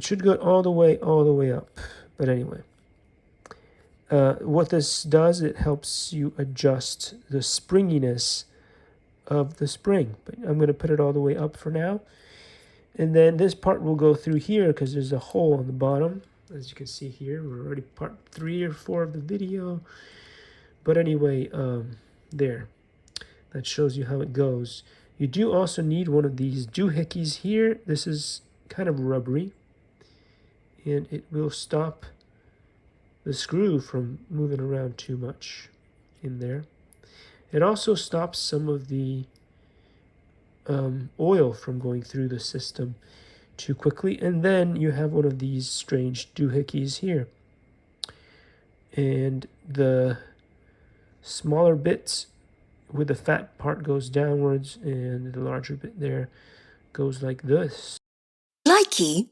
It should go all the way up. But anyway, what this does, it helps you adjust the springiness of the spring. But I'm going to put it all the way up for now. And then this part will go through here because there's a hole on the bottom. As you can see here, we're already part 3 or 4 of the video. But anyway, there. That shows you how it goes. You do also need one of these doohickeys here. This is kind of rubbery, and it will stop the screw from moving around too much in there. It also stops some of the oil from going through the system too quickly. And then you have one of these strange doohickeys here. And the smaller bits with the fat part goes downwards, and the larger bit there goes like this. Likey.